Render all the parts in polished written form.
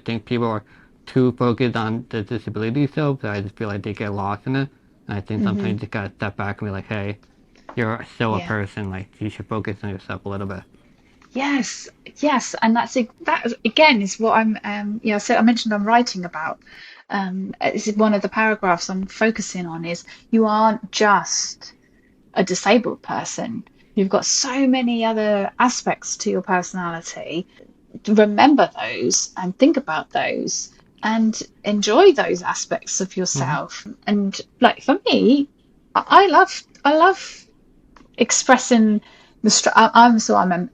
I think people are too focused on the disability itself that I just feel like they get lost in it. And I think sometimes you just gotta step back and be like, hey, you're still a Yeah. person. Like you should focus on yourself a little bit. Yes, yes, and that again is what I'm so I mentioned I'm writing about. This is one of the paragraphs I'm focusing on is you aren't just a disabled person. You've got so many other aspects to your personality. Remember those and think about those and enjoy those aspects of Hmm. yourself. And like for me, I love expressing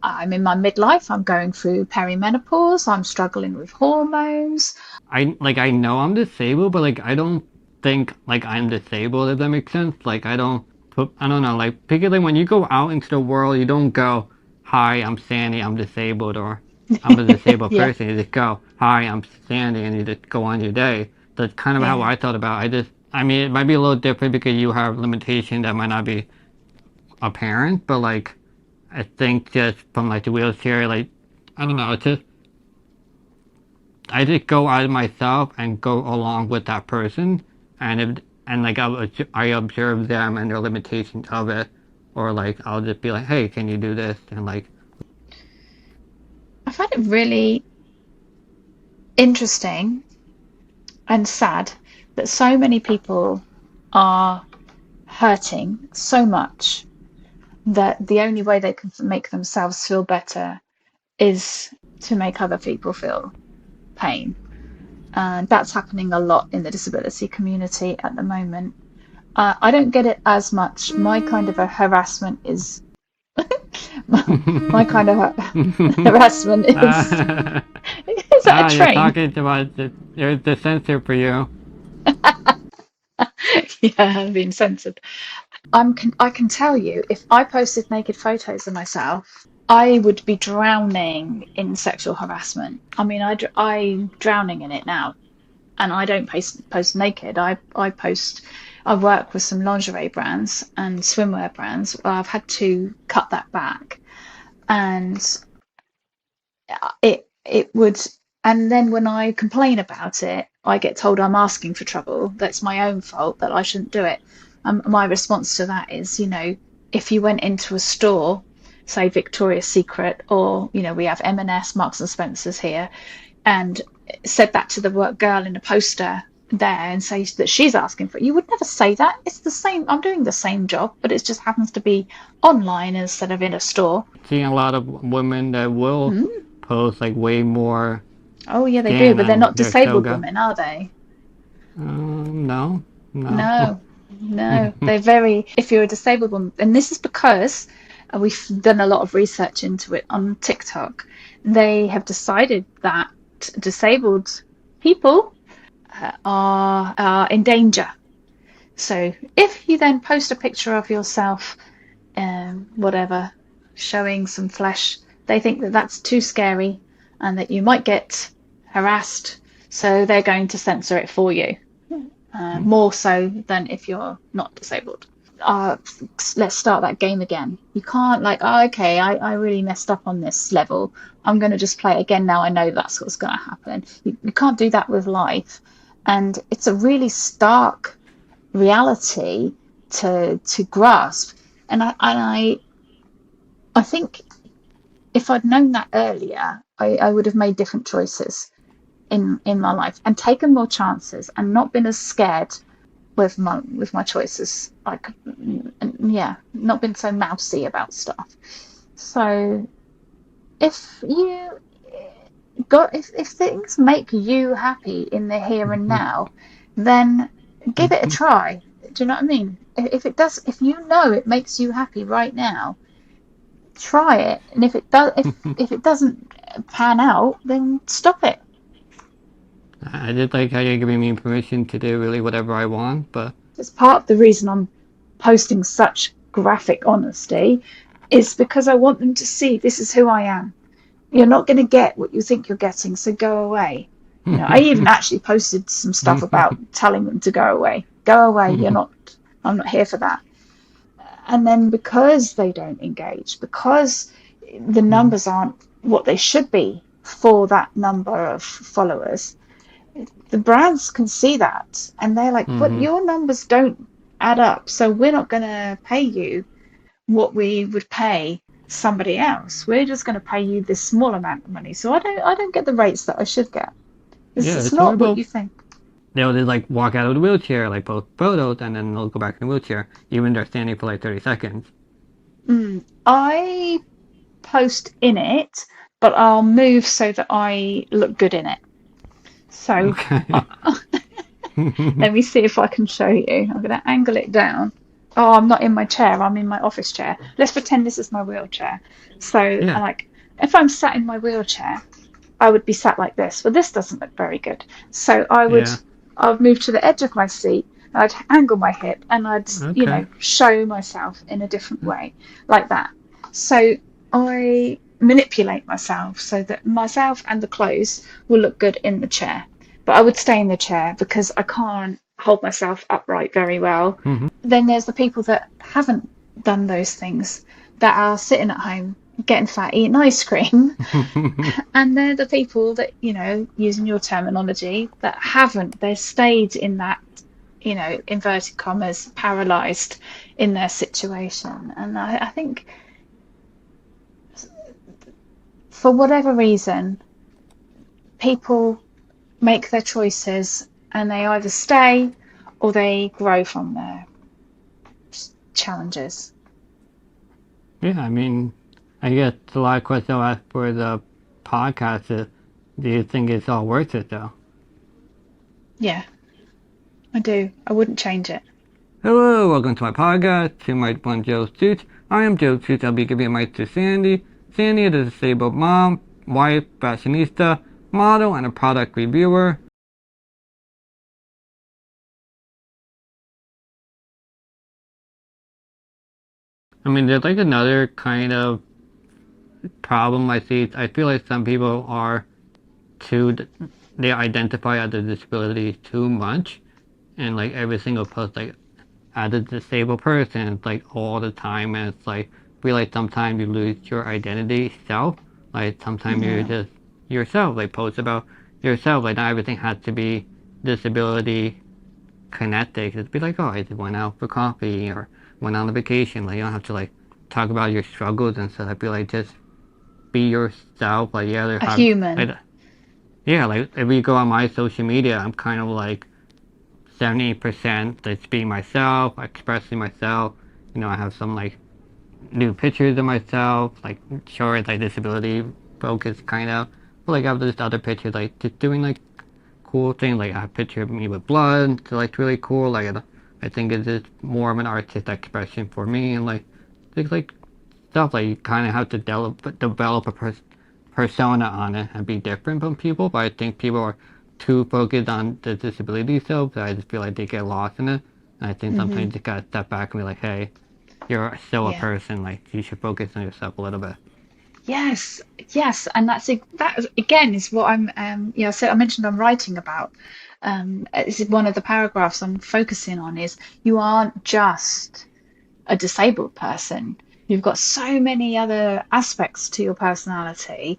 I'm in my midlife. I'm going through perimenopause. I'm struggling with hormones. I know I'm disabled, but like I don't think like I'm disabled if that makes sense. Like I don't know, like particularly when you go out into the world, you don't go, "Hi, I'm Sandy, I'm disabled," or "I'm a disabled Yeah, person." You just go, "Hi, I'm Sandy," and you just go on your day. That's kind of how yeah. I thought about it. I mean, it might be a little different because you have limitations that might not be apparent, but like I think just from like the wheelchair, like I don't know, it's just I just go out of myself and go along with that person, and if and like I observe them and their limitations of it, or like I'll just be like, hey, can you do this? And like, I find it really interesting and sad that so many people are hurting so much that the only way they can make themselves feel better is to make other people feel pain. And that's happening a lot in the disability community at the moment. I don't get it as much. My kind of a harassment is my kind of harassment ah, is that a you're train? talking about there's the censor for you. Yeah, I'm being censored. I can tell you, if I posted naked photos of myself, I would be drowning in sexual harassment. I mean, I'm drowning in it now, and I don't post naked. I post. I work with some lingerie brands and swimwear brands. I've had to cut that back, and it would. And then when I complain about it, I get told I'm asking for trouble. That's my own fault that I shouldn't do it. My response to that is, if you went into a store, say Victoria's Secret, or we have M&S, Marks and Spencers here, and said that to the work girl in a poster there and say that she's asking for it. You would never say that. It's the same. I'm doing the same job, but it just happens to be online instead of in a store. Seeing a lot of women that will Mm. post like way more Oh, yeah, they do, skin but they're and not they're still disabled got. women, are they? No, no. No, no. They're very, if you're a disabled woman, and this is because we've done a lot of research into it on TikTok, they have decided that disabled people are in danger. So if you then post a picture of yourself, whatever, showing some flesh, they think that that's too scary and that you might get harassed. So they're going to censor it for you, more so than if you're not disabled. Uh, let's start that game again. You can't like, oh, okay, I really messed up on this level. I'm going to just play it again now. I know that's what's going to happen. You can't do that with life. And it's a really stark reality to grasp. And I think if I'd known that earlier, I would have made different choices in my life and taken more chances and not been as scared with my choices. Like, yeah, not been so mousy about stuff. So if you if things make you happy in the here and now, then give it a try. Do you know what I mean? If it does, if you know it makes you happy right now, try it. And if it doesn't pan out, then stop it. I did like how you're giving me permission to do really whatever I want, but It's part of the reason I'm posting such graphic honesty is because I want them to see this is who I am. You're not going to get what you think you're getting, so go away. I even actually posted some stuff about telling them to go away. Go away. I'm not here for that. And then because they don't engage, because the numbers aren't what they should be for that number of followers, the brands can see that and they're like, but Mm-hmm. your numbers don't add up, so we're not going to pay you what we would pay somebody else. We're just going to pay you this small amount of money. So I don't get the rates that I should get. Yeah, It's it's more not what about you think. they'll just like walk out of the wheelchair, like post photos, and then they'll go back in the wheelchair, even they're standing for like 30 seconds. I post in it, but I'll move so that I look good in it. So Okay. let me see if I can show you. I'm going to angle it down. Oh, I'm not in my chair. I'm in my office chair. Let's pretend this is my wheelchair. So, Yeah. like, if I'm sat in my wheelchair, I would be sat like this. But this doesn't look very good. So Yeah. I would move to the edge of my seat. And I'd angle my hip, and I'd, Okay. show myself in a different way, like that. So I manipulate myself so that myself and the clothes will look good in the chair. But I would stay in the chair because I can't hold myself upright very well. Mm-hmm. Then there's the people that haven't done those things, that are sitting at home getting fat, eating ice cream. And they're the people that, using your terminology, that haven't, they stayed in that, inverted commas, paralyzed in their situation. And I think for whatever reason, people make their choices and they either stay or they grow from their challenges. Yeah, I mean, I get a lot of questions I'll ask for the podcast. Do you think it's all worth it, though? Yeah, I do. I wouldn't change it. Hello, welcome to my podcast, to my one Joe Suits. I am Joe Suits. I'll be giving a mic to Sandie. Sandie is a disabled mom, wife, fashionista, model, and a product reviewer. I mean, there's like another kind of problem I see. I feel like some people are too, they identify as a disability too much, and like every single post, like as a disabled person, like all the time, and it's like feel like sometimes you lose your identity self. Like sometimes you're Yeah. just yourself. Like post about yourself. Like not everything has to be disability connected. Just be like, oh, I just went out for coffee or went on a vacation. Like you don't have to like talk about your struggles and stuff. I feel like just be yourself. Like yeah, they A have human. like yeah, like if you go on my social media, I'm kind of like 70% just being myself, expressing myself. I have some like new pictures of myself, like short, like disability focus kind of. But like I have this other pictures, like just doing like cool things. Like I have a picture of me with blood, so like really cool. Like I think it's just more of an artistic expression for me, and like things like stuff like you kind of have to develop a persona on it and be different from people. But I think people are too focused on the disability stuff that I just feel like they get lost in it. And I think Hmm. sometimes you gotta step back and be like, hey, you're still a Yeah. person. Like you should focus on yourself a little bit. Yes, yes, and that again is what I'm. So I mentioned I'm writing about. This is one of the paragraphs I'm focusing on. Is you aren't just a disabled person. You've got so many other aspects to your personality.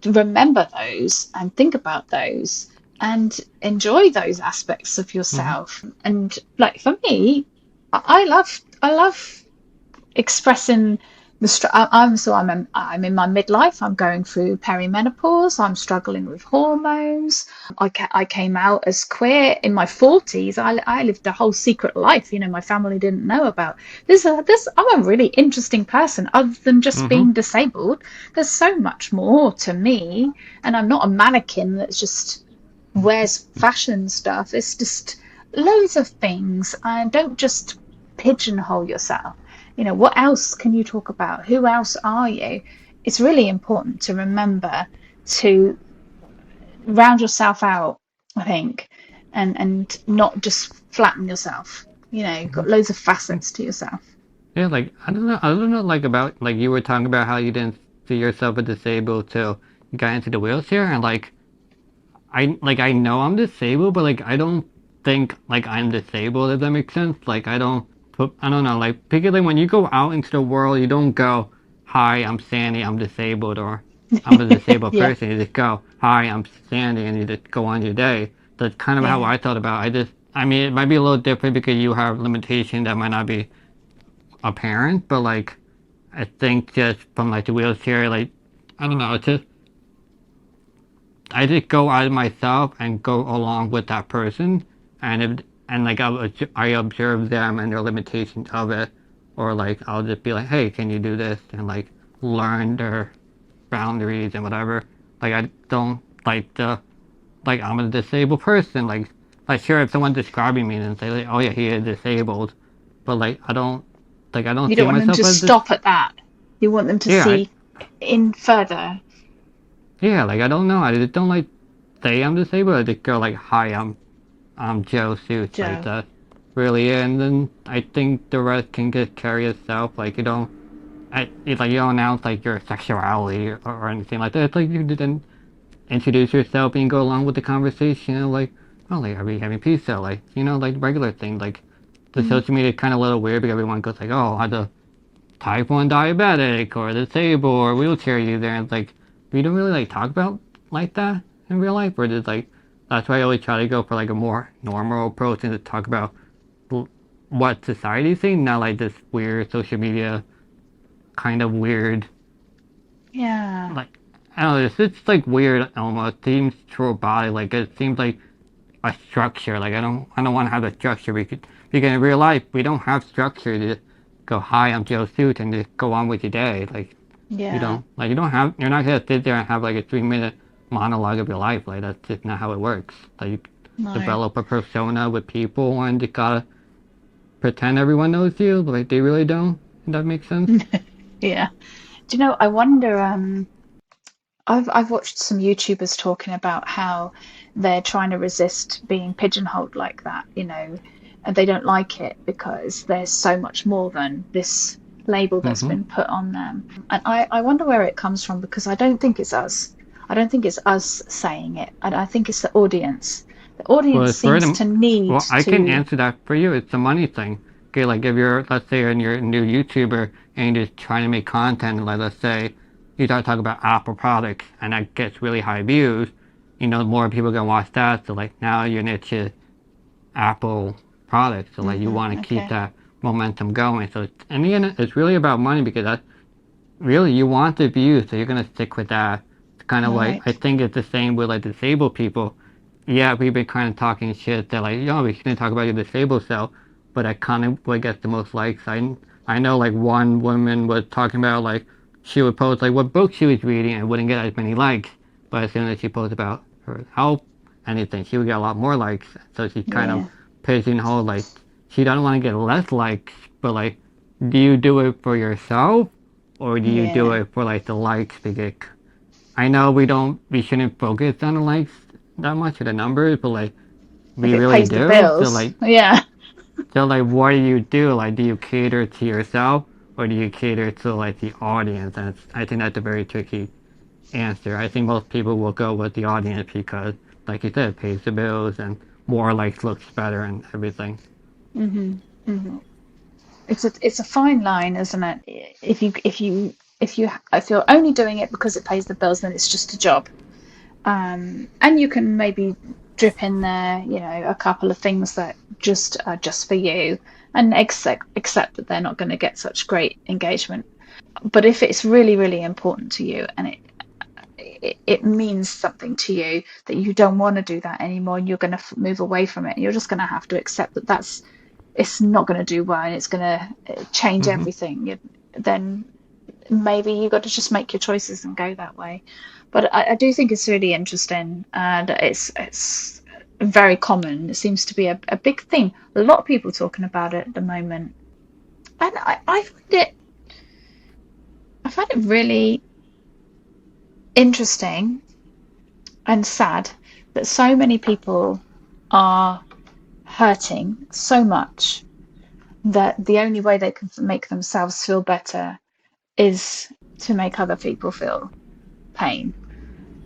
Remember those and think about those and enjoy those aspects of Mm-hmm. yourself. And like for me, I love expressing I'm in my midlife. I'm going through perimenopause. I'm struggling with hormones. I came out as queer in my 40s. I lived a whole secret life. My family didn't know about this. I'm a really interesting person. Other than just Mm-hmm. being disabled, there's so much more to me, and I'm not a mannequin that's just wears fashion stuff. It's just loads of things, and don't just pigeonhole yourself. What else can you talk about? Who else are you? It's really important to remember to round yourself out, I think, and not just flatten yourself. You've got loads of facets to yourself. Yeah, like I don't know, like about like you were talking about how you didn't see yourself as disabled till you got into the wheelchair, and I know I'm disabled, but like I don't think like I'm disabled, if that makes sense. Like I don't know, like particularly when you go out into the world, you don't go, "Hi, I'm Sandie, I'm disabled," or. I'm a disabled Yeah, person. You just go, hi, I'm Sandy, and you just go on your day. That's kind of how yeah. I thought about it. It might be a little different because you have limitations that might not be apparent, but like, I think just from like the wheelchair, like, I don't know, it's just, I just go out of myself and go along with that person, and like I observe them and their limitations of it, or like I'll just be like, hey, can you do this, and like learn their boundaries and whatever. Like I don't like I'm a disabled person. Like sure, if someone's describing me and say like, oh yeah, he is disabled, but I don't You don't see want them myself to as this. stop at that. You want them to Yeah, see in further. yeah. Like I don't know. I just don't like say I'm disabled. I just go like, hi, I'm Joe Suits, like Joe. that. Really, and then I think the rest can just carry itself. Like you don't. It's like you don't announce like your sexuality or anything like that. It's like you didn't introduce yourself and go along with the conversation. Like, oh, like, are we having pizza? Like, like regular thing. Like, the Mm. social media is kind of a little weird because everyone goes like, oh, I'm a type 1 diabetic or disabled or wheelchair user. And it's like, we don't really like talk about like that in real life. Or just like, that's why I always try to go for like a more normal approach and to talk about what society's saying, not like this weird social media kind of weird Yeah. like I don't know, it's like weird almost. It seems robotic, like it seems like a structure. Like I don't want to have a structure because in real life we don't have structure to go, hi, I'm Joe Suit and just go on with your day. Yeah. You don't have you're not gonna sit there and have like a 3 minute monologue of your life. Like that's just not how it works. Like you No. develop a persona with people and you gotta pretend everyone knows you, but like they really don't. If that makes sense. Yeah. Do you know, I wonder, I've watched some YouTubers talking about how they're trying to resist being pigeonholed like that, and they don't like it because there's so much more than this label that's Mm-hmm. been put on them. And I wonder where it comes from because I don't think it's us. I don't think it's us saying it. I think it's the audience. The Well, audience it's for seems them. to need Well, I can to, answer that for you. It's a money thing. Okay, like if you're, let's say, you're a new YouTuber and you're just trying to make content, like let's say you start talking about Apple products and that gets really high views, more people gonna watch that. So like now your niche is Apple products. So like you want to keep okay, that momentum going. So in the end, it's really about money because that's really you want the views, so you're gonna stick with that. It's kind of like I right. think it's the same with like disabled people. Yeah, we've been kind of talking shit that like, we shouldn't talk about your disabled self, but I kind of what gets the most likes. I know like one woman was talking about like she would post like what book she was reading and wouldn't get as many likes, but as soon as she posted about her health, anything, she would get a lot more likes. So she kind of Yeah. pigeonholed like she doesn't want to get less likes, but like, do you do it for yourself or do you do Yeah. it for like the likes? Because I know we shouldn't focus on the likes that much of the numbers, but like If we it really pays the do. So bills. like, Yeah. what do you do? Like, do you cater to yourself or do you cater to like the audience? And I think that's a very tricky answer. I think most people will go with the audience because, like you said, it pays the bills and more likes looks better and everything. Hmm. Hmm. It's a fine line, isn't it? If you're only doing it because it pays the bills, then it's just a job. And you can maybe drip in there, a couple of things that just are just for you, and accept that they're not going to get such great engagement. But if it's really, really important to you, and it means something to you that you don't want to do that anymore, and you're going to move away from it, you're just going to have to accept that it's not going to do well, and it's going to change Hmm. everything. Then maybe you got to just make your choices and go that way. But I do think it's really interesting, and it's very common. It seems to be a big thing. A lot of people talking about it at the moment, and I find it really interesting and sad that so many people are hurting so much that the only way they can make themselves feel better is to make other people feel pain.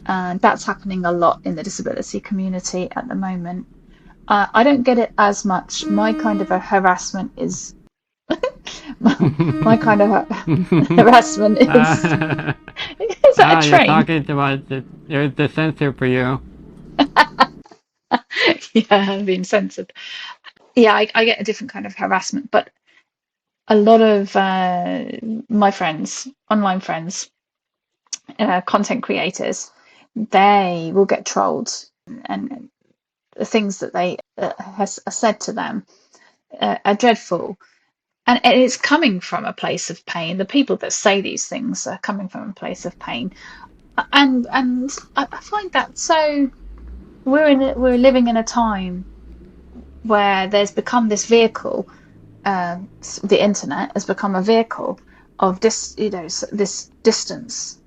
And that's happening a lot in the disability community at the moment. I don't get it as much. My kind of a harassment is My kind of harassment Ah, is that a you're train? talking about there's the censor for you. Yeah, I'm being censored. Yeah, I get a different kind of harassment, but a lot of my friends, online friends, content creators, they will get trolled, and the things that they has said to them are dreadful. And it's coming from a place of pain. The people that say these things are coming from a place of pain, and I find that so. We're living in a time where there's become this vehicle. The internet has become a vehicle of this distance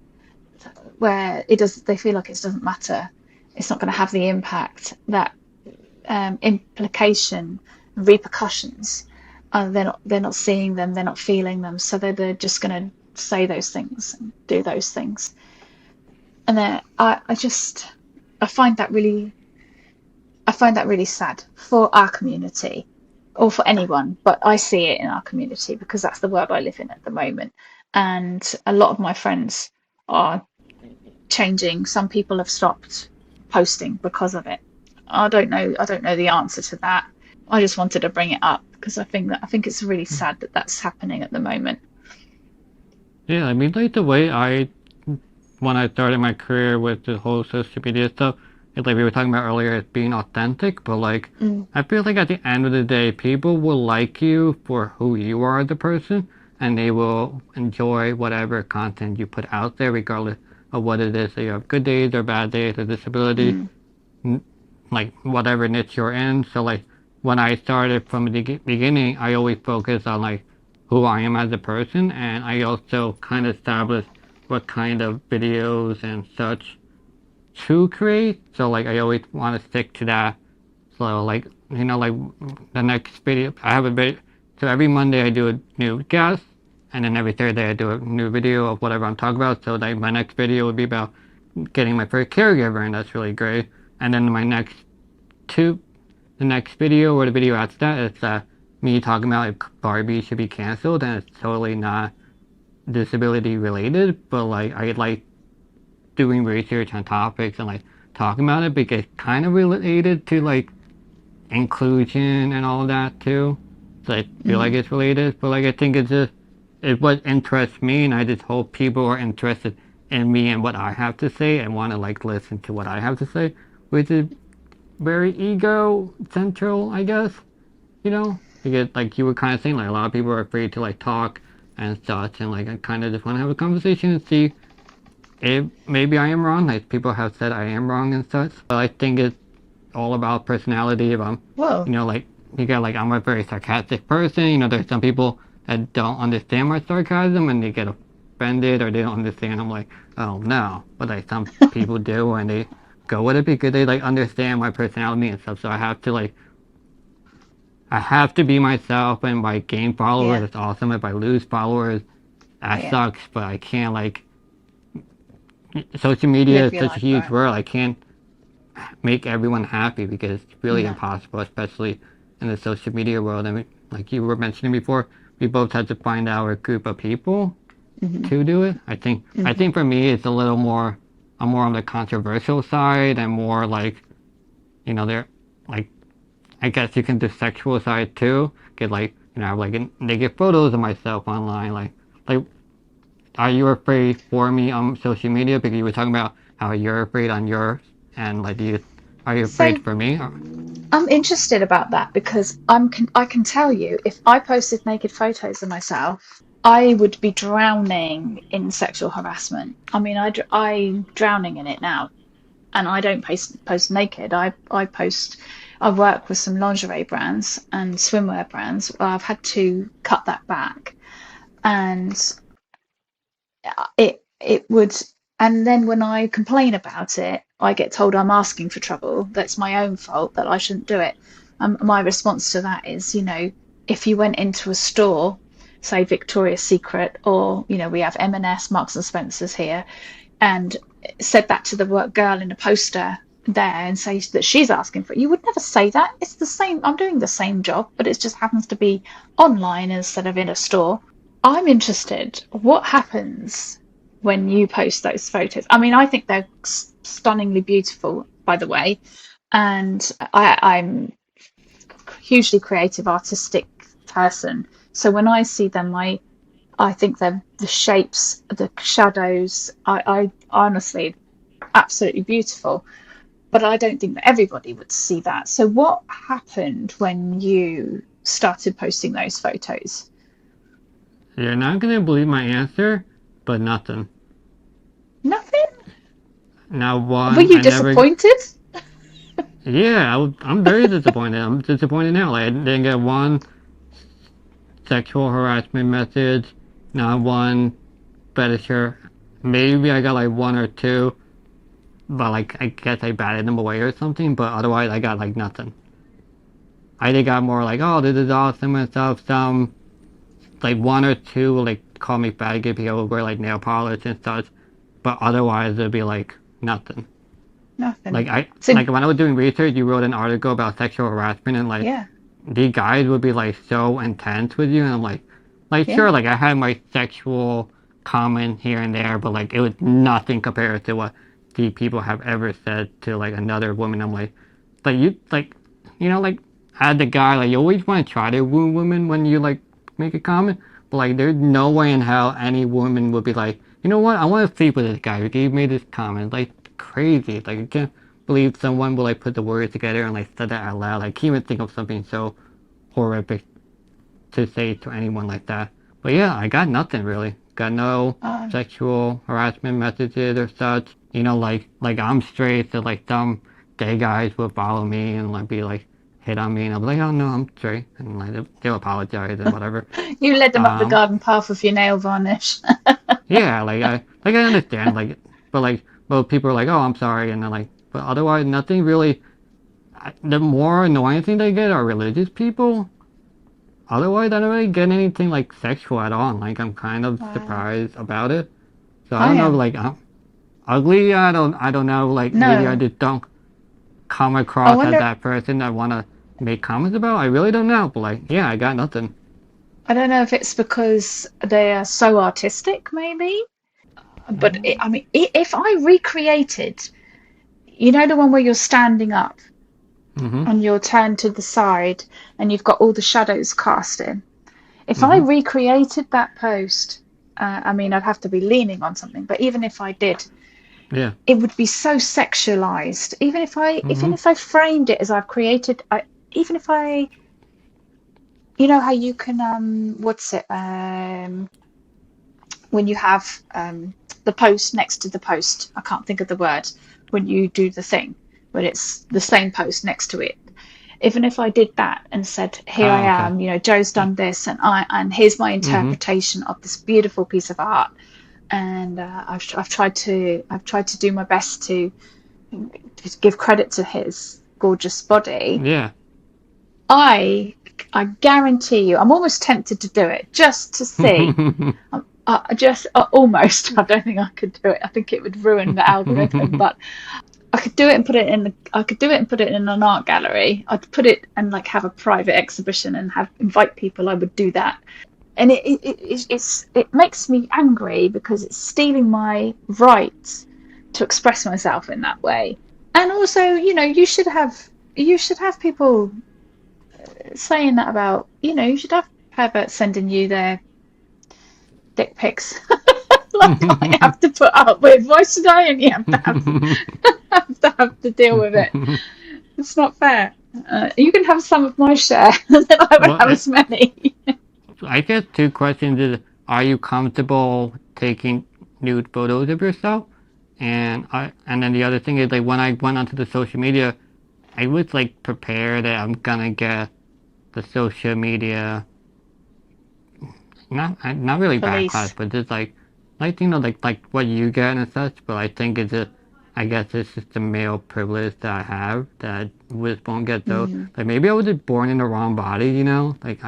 where it does. They feel like it doesn't matter. It's not going to have the impact that implication, repercussions. They're not seeing them. They're not feeling them. So they're just going to say those things and do those things. And then I find that really sad for our community or for anyone, but I see it in our community because that's the world I live in at the moment. And a lot of my friends are changing. Some people have stopped posting because of it. I don't know the answer to that. I just wanted to bring it up because I think it's really sad that that's happening at the moment. Yeah, I mean, like the way when I started my career with the whole social media stuff, it's like we were talking about earlier, it's being authentic, but like, Mm, I feel like at the end of the day, people will like you for who you are as a person, and they will enjoy whatever content you put out there, regardless of what it is. So you have good days or bad days or disability, mm, like whatever niche you're in. So like when I started from the beginning, I always focused on like who I am as a person, and I also kind of established what kind of videos and such to create. So like I always want to stick to that. So like like the next video, I have a video. So every Monday I do a new guest, and then every Thursday I do a new video of whatever I'm talking about. So like my next video would be about getting my first caregiver, and that's really great. And then two, the next video or the video after that is me talking about if Barbie should be canceled, and it's totally not disability related, but like I like doing research on topics and like talking about it because it's kind of related to like inclusion and all of that too. So I feel like mm. it's related, but like I think it's what interests me, and I just hope people are interested in me and what I have to say and want to like listen to what I have to say, which is very ego central, I guess. Because like you were kind of saying, like a lot of people are afraid to like talk and such, and like I kind of just want to have a conversation and see if maybe I am wrong. Like people have said I am wrong and such, but I think it's all about personality. If I'm, Whoa. like you got like I'm a very sarcastic person. There's some people that don't understand my sarcasm and they get offended or they don't understand. I'm like, oh no, but like some people do and they go with it because they like understand my personality and stuff. So I have to be myself, and if I gain followers, Yeah, it's awesome. If I lose followers, that yeah. sucks. But I can't like social media Live is your such a life, huge right? world. I can't make everyone happy because it's really No. impossible, especially in the social media world. I mean, like you were mentioning before, we both had to find our group of people Hmm. to do it. I think for me, it's a little more. I'm more on the controversial side and more like they're like I guess you can do sexual side too. Get like I have like naked photos of myself online. Like, are you afraid for me on social media because you were talking about how you're afraid on yours and like are you afraid So for me? Or, I'm interested about that because I can tell you if I posted naked photos of myself, I would be drowning in sexual harassment. I mean, I'm drowning in it now, and I don't post naked. I post. I work with some lingerie brands and swimwear brands. I've had to cut that back, and it would. And then when I complain about it, I get told I'm asking for trouble. That's my own fault, that I shouldn't do it. My response to that is, if you went into a store, say Victoria's Secret, or we have M&S, Marks and Spencers here, and said that to the work girl in a poster, there and say that she's asking for it. You would never say that. It's the same. I'm doing the same job, but it just happens to be online instead of in a store. I'm interested. What happens when you post those photos? I mean, I think they're stunningly beautiful, by the way, and I'm a hugely creative, artistic person. So when I see them, I think they're the shapes, the shadows. I honestly absolutely beautiful. But I don't think that everybody would see that. So what happened when you started posting those photos? You're not gonna believe my answer, but nothing. Nothing? Now Were one, you I never. disappointed? Yeah, I'm very disappointed. I'm disappointed now. Like, I didn't get one sexual harassment message, not one pedicure. Maybe I got like one or two, but like I guess I batted them away or something. But otherwise, I got like nothing. I think got more like, oh, this is awesome and stuff. Some like one or two will like call me faggot because I will wear like nail polish and such. But otherwise, it'd be like nothing. Nothing. Like I So like when I was doing research, you wrote an article about sexual harassment, and like yeah, the guys would be like so intense with you, and I'm like yeah. sure, like I had my sexual comment here and there, but like it was nothing compared to what the people have ever said to like another woman. I'm like you like, like as the guy, like you always want to try to woo women when you like make a comment, but like there's no way in hell any woman would be like, you know what, I want to sleep with this guy because he made this comment. Like crazy, like I can't believe someone would like put the words together and like said that out loud. Like, can't even think of something so horrific to say to anyone like that. But yeah, I got nothing really. Got no Um, sexual harassment messages or such. Like I'm straight, so like some gay guys will follow me and like be like hit on me, and I'm like, oh no, I'm straight, and like they'll apologize and whatever. you led them up the Um, garden path with your nail varnish. yeah, like I understand, but people are like, oh, I'm sorry, and they're like, but otherwise nothing really. The more annoying thing they get are religious people. Otherwise, I don't really get anything like sexual at all. Like I'm kind of Wow. surprised about it. So I I don't know. am. Like I'm ugly. I don't know. Like maybe I No. just don't come I across as wonder. that person I want to make comments about. I really don't know. But like, yeah, I got nothing. I don't know if it's because they are so artistic, maybe. But I mean, if I recreated, the one where you're standing up Mhm. and you're turned to the side and you've got all the shadows cast in. If I Mhm. recreated that post, I mean, I'd have to be leaning on something, but even if I did, Yeah. it would be so sexualized. Even Mhm. if I framed it as I've created, even if I, how you can, what's it, when you have the post next to the post, I can't think of the word, when you do the thing, but it's the same post next to it. Even if I did that and said, "Here I Oh, okay. am," Joe's done this, and here's my Mhm. interpretation of this beautiful piece of art, and I've tried to do my best to give credit to his gorgeous body. Yeah. I I guarantee you, I'm almost tempted to do it just to see. Just almost. I don't think I could do it. I think it would ruin the algorithm, but I could do it and put it in. I could do it and put it in an art gallery. I'd put it and like have a private exhibition and have invite people. I would do that, and it makes me angry because it's stealing my right to express myself in that way. And also, you should have people saying that about you should have perverts sending you their dick pics. Like I have to put up with. Why should I only have to deal with it? It's not fair. You can have some of my share, and then I would well, have as many. I guess two questions is: are you comfortable taking nude photos of yourself? And then the other thing is like when I went onto the social media, I was like prepared that I'm gonna get the social media not really backlash, Police. but just like like what you get and such. But I think it's just I guess it's just the male privilege that I have that I just won't get those. Mm. Like maybe I was just born in the wrong body, Like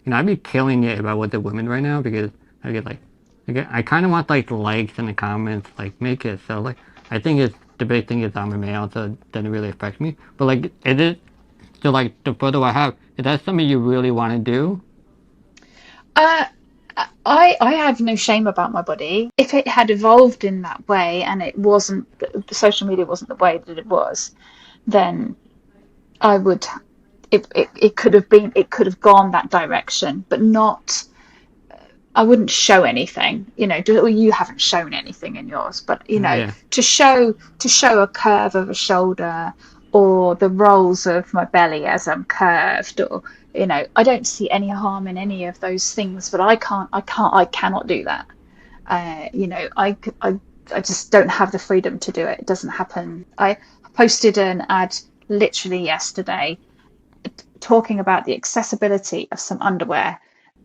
I'd be killing it if I was a woman right now because I get I kind of want like the likes and the comments, like make it so like I think it's the big thing is I'm a male, so it doesn't really affect me. But like, is it so like the photo I have? Is that something you really want to do? Uh, I have no shame about my body. If it had evolved in that way and it wasn't, social media wasn't the way that it was, then I would, it could have been, it could have gone that direction, but not, I wouldn't show anything, well, you haven't shown anything in yours, but Yeah. to show a curve of a shoulder or the rolls of my belly as I'm curved, or I don't see any harm in any of those things, but I cannot do that. I just don't have the freedom to do it. It doesn't happen. I posted an ad literally yesterday talking about the accessibility of some underwear,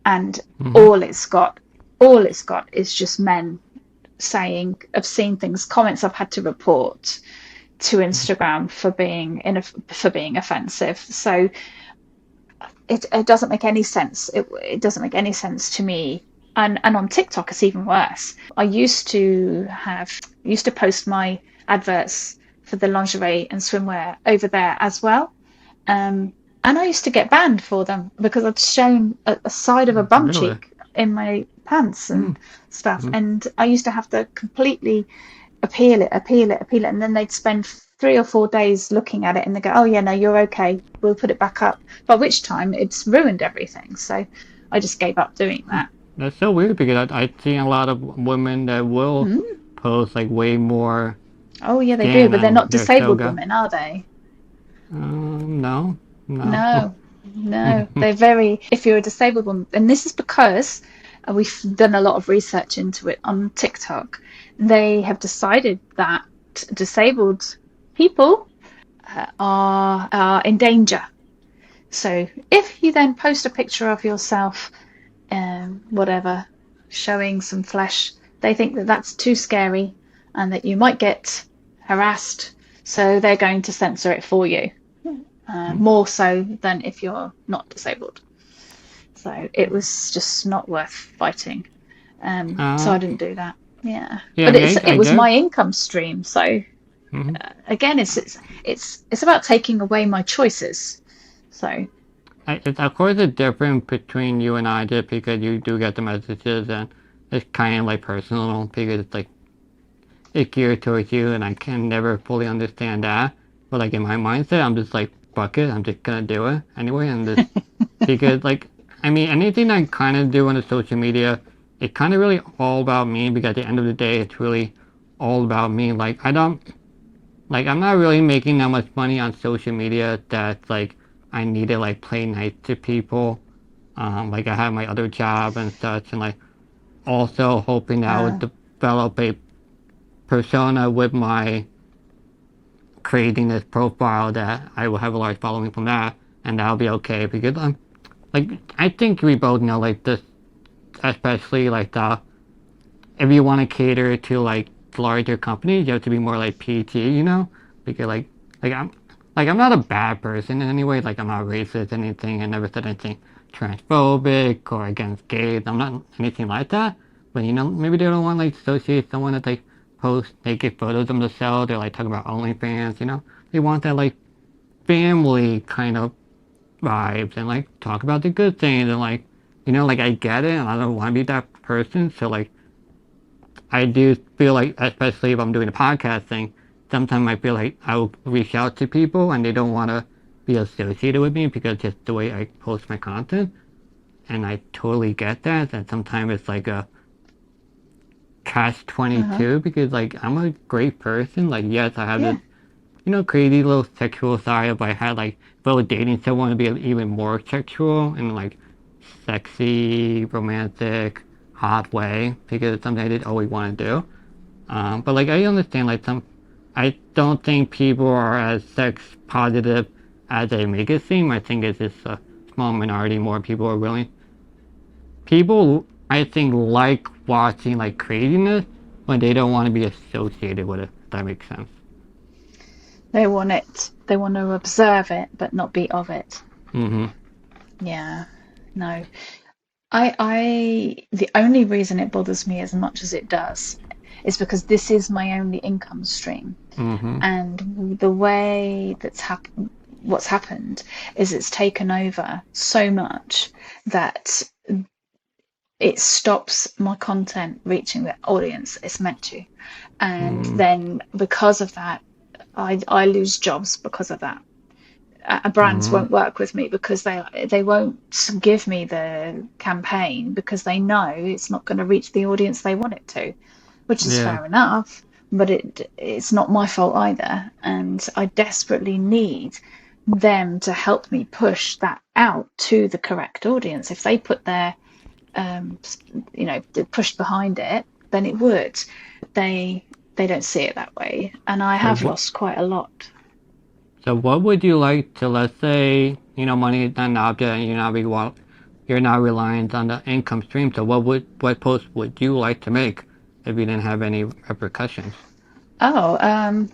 and Hmm. all it's got all it's got is just men saying obscene things, comments I've had to report to Instagram for being offensive. So it doesn't make any sense. It doesn't make any sense to me. And on TikTok it's even worse. I used to post my adverts for the lingerie and swimwear over there as well. And I used to get banned for them because I'd shown a side of a bum Really? cheek in my pants and stuff. Mm-hmm. And I used to have to completely appeal it. And then they'd spend 3 or 4 days looking at it and they go, oh, yeah, no, you're okay. We'll put it back up. By which time it's ruined everything. So I just gave up doing that. That's so weird because I've seen a lot of women that will Hmm. post like way more Oh, yeah, they do. skin But they're and not they're so disabled good. women, are they? No, no. No, no. They're very, if you're a disabled woman, and this is because we've done a lot of research into it on TikTok, they have decided that disabled people are in danger. So if you then post a picture of yourself, whatever, showing some flesh, they think that that's too scary and that you might get harassed. So they're going to censor it for you, more so than if you're not disabled. So it was just not worth fighting. So I Uh, didn't do that. Yeah, yeah, I but mean, it I was guess. my income stream. So Hmm. again, it's about taking away my choices. So It's of course a difference between you and I just because you do get the messages and it's kind of like personal because it's like it's geared towards you and I can never fully understand that. But like in my mindset, I'm just like, fuck it, I'm just gonna do it anyway. And this because like, I mean, anything I kind of do on the social media, it's kind of really all about me because at the end of the day, it's really all about me. Like I don't, like I'm not really making that much money on social media that like I need to like play nice to people. Like I have my other job and such, and like also hoping that I would uh, develop a persona with my creating this profile that I will have a large following from that, and that'll be okay because like I think we both know like this, especially like the if you want to cater to like larger companies, you have to be more like PG, because like I'm not a bad person in any way. Like I'm not racist, anything. I never said anything transphobic or against gays. I'm not anything like that. But maybe they don't want like associate someone that like post naked photos of themselves or like talk about OnlyFans. They want that like family kind of vibes and like talk about the good things and like like I get it and I don't want to be that person. So like I do feel like, especially if I'm doing a podcast thing, sometimes I feel like I'll reach out to people and they don't want to be associated with me because just the way I post my content. And I totally get that. And sometimes it's like a catch uh-huh. 22 because like I'm a great person. Like, yes, I have this, Yeah. crazy little sexual side, but I had like, if I was dating someone to be even more sexual and like sexy, romantic, hot way because it's something I didn't always want to do. But like I understand like I don't think people are as sex positive as they make it seem. I think it's just a small minority. More people are willing. People I think like watching like craziness when they don't want to be associated with it. If that makes sense. They want it. They want to observe it, but not be of it. Mm-hmm. Yeah. No. The only reason it bothers me as much as it does is because this is my only income stream. Mm-hmm. And the way what's happened is it's taken over so much that it stops my content reaching the audience it's meant to. And Mm-hmm. then because of that, I lose jobs because of that. Brands Mm-hmm. won't work with me because they won't give me the campaign because they know it's not going to reach the audience they want it to, which is Yeah. fair enough. But it's not my fault either, and I desperately need them to help me push that out to the correct audience. If they put their um, push behind it, then it would. They they don't see it that way, and I So have what? lost quite a lot. So what would you like to? Let's say money is not an object, and you're not reliant on the income stream. So what post would you like to make if you didn't have any repercussions? Oh, um,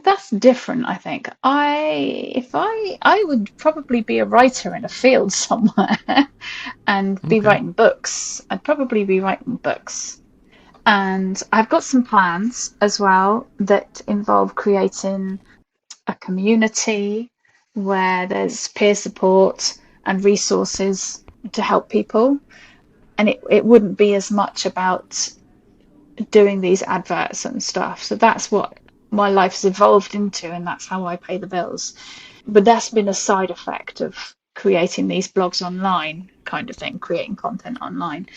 that's different. I think I would probably be a writer in a field somewhere and be Okay. writing books. I'd probably be writing books. And I've got some plans as well that involve creating a community where there's peer support and resources to help people. And it wouldn't be as much about doing these adverts and stuff. So that's what my life's evolved into, and that's how I pay the bills. But that's been a side effect of creating these blogs online, kind of thing, creating content online.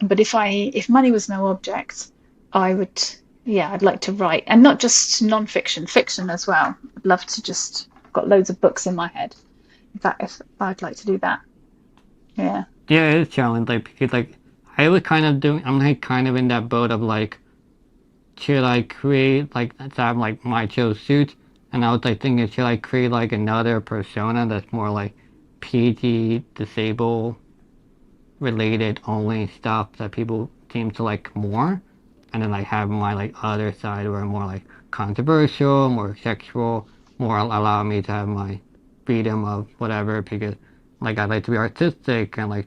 But if money was no object, I would, yeah, I'd like to write, and not just non-fiction, fiction as well. I'd love to just got loads of books in my head. If I'd like to do that, yeah, Yeah, it's challenging because I was kind of doing. I'm like kind of in that boat of like should I create like to have like my Joe suit, and I was like thinking should I create like another persona that's more like PG disabled related only stuff that people seem to like more, and then like have my like other side where I'm more like controversial, more sexual, more allow me to have my freedom of whatever because like I like to be artistic and like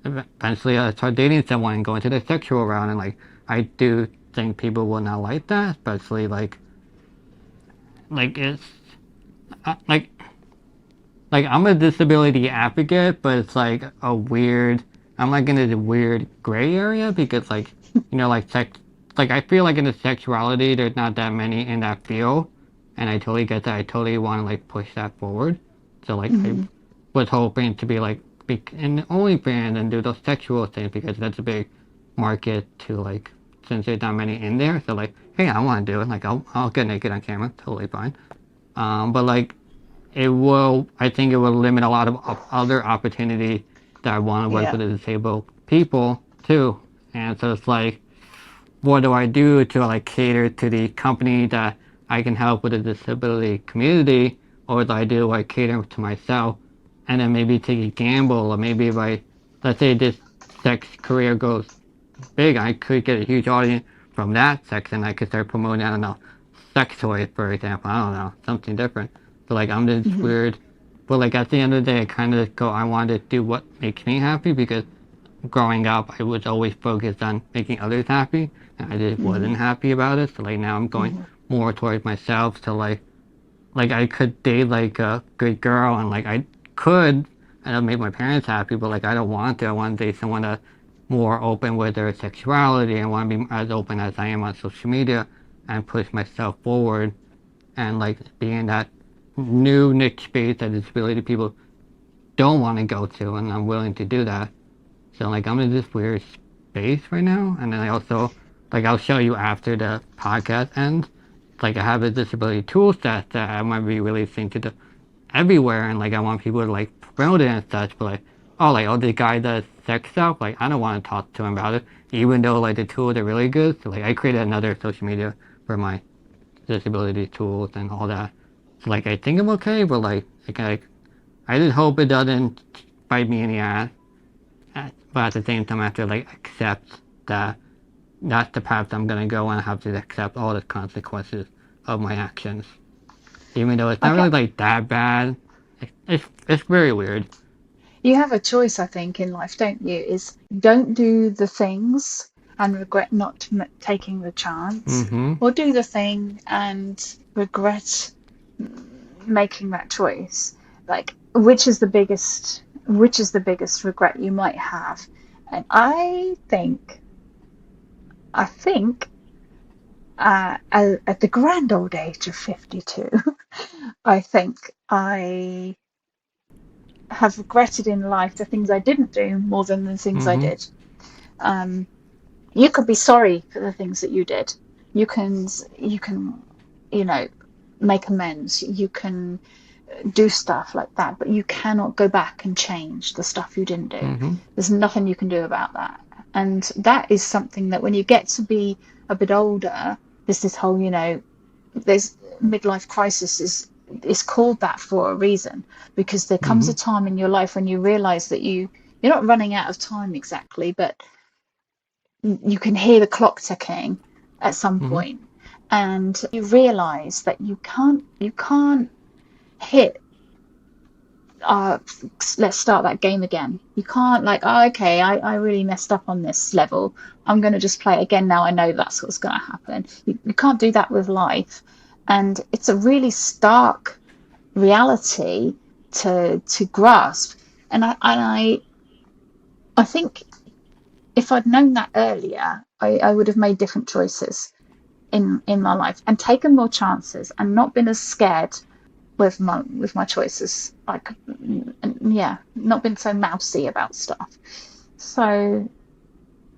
eventually I start dating someone and go into the sexual round and like I do think people will not like that, especially like it's like I'm a disability advocate, but it's like a weird. I'm like in a weird gray area because like sex. Like I feel like in the sexuality, there's not that many in that field, and I totally get that. I totally want to like push that forward. So like I mm-hmm. was hoping to be like be in OnlyFans and do those sexual things because that's a big market to like since there's not many in there. So like, hey, I want to do it. Like I'll get naked on camera, totally fine. But like it will I think it will limit a lot of other opportunity that I want to work Yeah, with the disabled people too. And so it's like, what do I do to like cater to the company that I can help with the disability community, or do I do like cater to myself, and then maybe take a gamble, or maybe if I let's say this sex career goes big, I could get a huge audience from that section. I could start promoting, I don't know, sex toys, for example. I don't know, something different. But like, I'm this mm-hmm. weird. But like, at the end of the day, I kind of go, I want to do what makes me happy because growing up, I was always focused on making others happy, and I just Mm-hmm. wasn't happy about it. So like, now I'm going Mm-hmm. more towards myself to like I could date like a good girl and like I could and it'll make my parents happy, but like I don't want to. I want to date someone that's more open with their sexuality and want to be as open as I am on social media and push myself forward and like be in that new niche space that disability people don't want to go to and I'm willing to do that. So like I'm in this weird space right now and then I also like I'll show you after the podcast ends. Like I have a disability tool set that I might be releasing to the everywhere and like I want people to like promote it and such, but like oh the guy does sex stuff, like I don't want to talk to him about it. Even though like the tools are really good. So like I created another social media for my disability tools and all that. So like I think I'm okay, but like I just hope it doesn't bite me in the ass. But at the same time I have to like accept that that's the path I'm gonna go and I have to accept all the consequences of my actions. Even though it's not Okay. really like that bad. It's very weird. You have a choice, I think, in life, don't you? Is don't do the things and regret not taking the chance, Mm-hmm. or do the thing and regret making that choice. Like, which is the biggest regret you might have? And I think, at the grand old age of 52, I think I have regretted in life the things I didn't do more than the things I Mm-hmm. did. Um, you could be sorry for the things that you did. You can, you know, make amends. You can do stuff like that, but you cannot go back and change the stuff you didn't do. Mm-hmm. There's nothing you can do about that. And that is something that when you get to be a bit older, there's this whole, there's midlife crisis is called that for a reason, because there comes Mm-hmm. a time in your life when you realize that you're not running out of time exactly, but you can hear the clock ticking at some Mm-hmm. point, and you realize that you can't hit uh, let's start that game again. You can't, like, oh, okay, I really messed up on this level. I'm going to just play it again now. I know that's what's going to happen. You can't do that with life. And it's a really stark reality to grasp. And I think if I'd known that earlier, I would have made different choices in my life and taken more chances and not been as scared with my choices, like, yeah, not been so mousy about stuff. So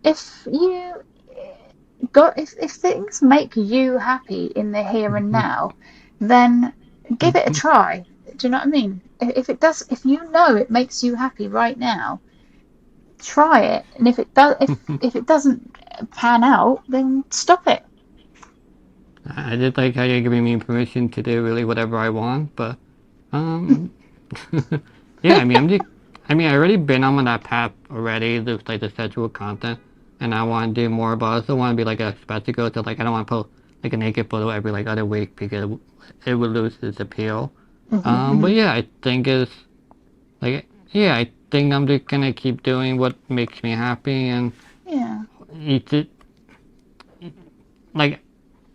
if you if things make you happy in the here and now, then give it a Mm-hmm. try. Do you know what I mean? If it does, if you know it makes you happy right now, try it. And if it does, if it doesn't pan out, then stop it. I did like how you're giving me permission to do really whatever I want, but um, yeah. I already been on that path already. There's like the sexual content, and I want to do more, but I also want to be like a spectacle. So like, I don't want to post like a naked photo every like other week because it would lose its appeal. But Hmm. yeah, I think it's like, yeah, I think I'm just gonna keep doing what makes me happy and Yeah. eat it. Like,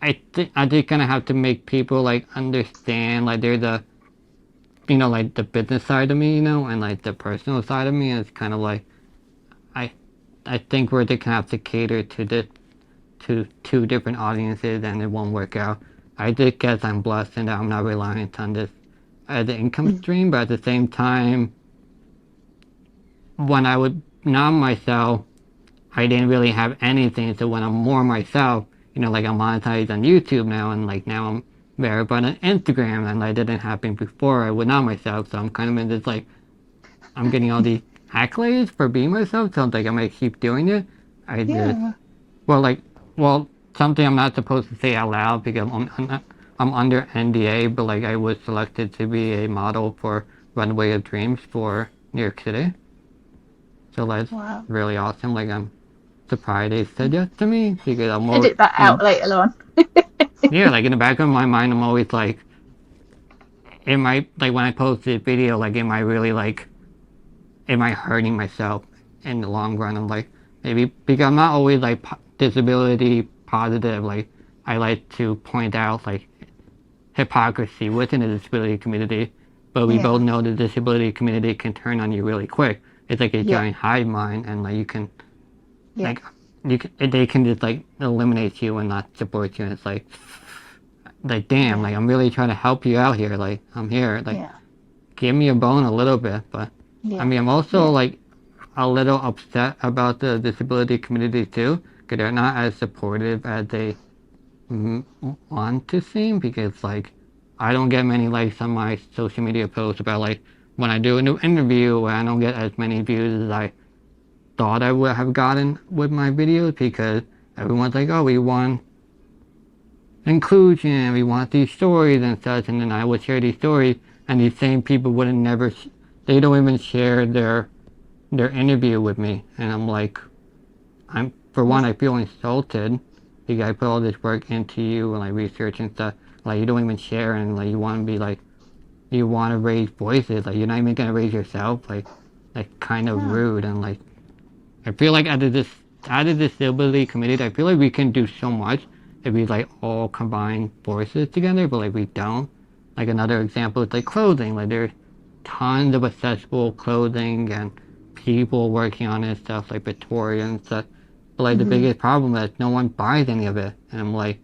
I think I just gonna have to make people like understand like there's a, like the business side of me, and like the personal side of me. And it's kind of like I I think we're just gonna have to cater to two different audiences, and it won't work out. I just guess I'm blessed in that I'm not reliant on this as an income stream, but at the same time, when I would not myself, I didn't really have anything. So when I'm more myself, like I'm monetized on YouTube now, and like now I'm verified on Instagram, and that didn't happen before I was not myself. So I'm kind of in this like, I'm getting all these accolades for being myself. So I'm like, I'm gonna keep doing it. I just, Yeah. well, like, well, something I'm not supposed to say out loud because I'm under NDA, but like I was selected to be a model for Runway of Dreams for New York City. So that's Wow. really awesome. Like I'm surprised they said yes to me because I'm always Edit that out later on. yeah, like in the back of my mind, I'm always like, am I like when I post this video, like am I really like, am I hurting myself in the long run? I'm like, maybe because I'm not always like disability positive. Like I like to point out like hypocrisy within the disability community, but we both Yeah. know the disability community can turn on you really quick. It's like a Yeah. giant hive mind, and like you can Yeah. like they can just like eliminate you and not support you. And it's like damn, Yeah. like I'm really trying to help you out here. Like I'm here. Like Yeah. give me a bone a little bit, but Yeah. I'm also Yeah. like a little upset about the disability community too, because they're not as supportive as they want to seem. Because like I don't get many likes on my social media posts about like when I do a new interview, I don't get as many views as I thought I would have gotten with my videos because everyone's like, oh, we want inclusion, we want these stories and such, and then I would share these stories, and these same people wouldn't never, they don't even share their interview with me, and I'm like, I'm for one, I feel insulted because I put all this work into you and like research and stuff, like you don't even share, and like you want to be like, you want to raise voices, like you're not even gonna raise yourself, like like kind of Oh, rude. And like I feel like out of the disability community, I feel like we can do so much if we like all combine forces together, but like we don't. Like another example is like clothing. Like there's tons of accessible clothing and people working on it, stuff like Victoria and stuff. But like the hmm, biggest problem is no one buys any of it. And I'm like,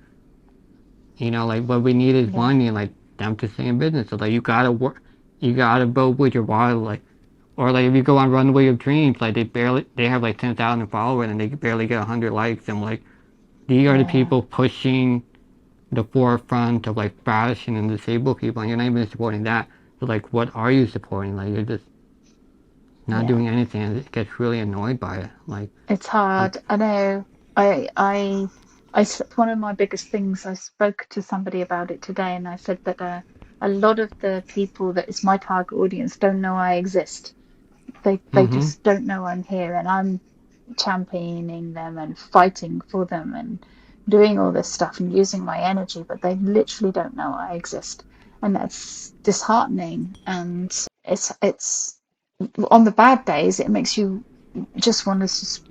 like what we need is yeah, money and like them to stay in business. So like you gotta work, you gotta vote with your wallet. Like or like if you go on Runway of Dreams, like they have like 10,000 followers and they barely get 100 likes. And like these are the yeah, people pushing the forefront of like fashion and disabled people, and you're not even supporting that. So like, what are you supporting? Like you're just not yeah. doing anything, and it gets really annoyed by it. It's Like, hard. I know. I, I, one of my biggest things, I spoke to somebody about it today, and I said that a lot of the people that is my target audience don't know I exist. They mm-hmm, just don't know I'm here, and I'm championing them and fighting for them and doing all this stuff and using my energy, but they literally don't know I exist, and that's disheartening. And it's on the bad days, it makes you just want to just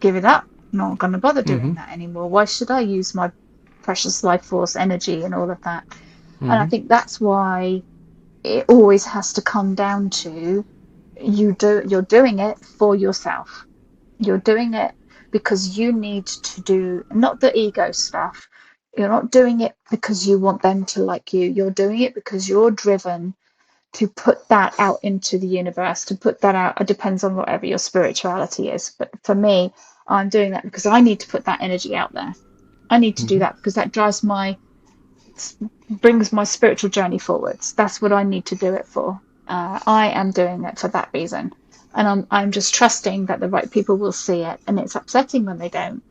give it up. I'm not going to bother mm-hmm, doing that anymore. Why should I use my precious life force energy and all of that? And I mm-hmm, think that's why it always has to come down to you're doing it for yourself. You're doing it because you need to do not the ego stuff. You're not doing it because you want them to like you. You're doing it because you're driven to put that out into the universe, to put that out. It depends on whatever your spirituality is. But for me, I'm doing that because I need to put that energy out there. I need to do mm-hmm. that because that brings my spiritual journey forwards. That's what I need to do it for. I am doing it for that reason. And I'm just trusting that the right people will see it. And it's upsetting when they don't.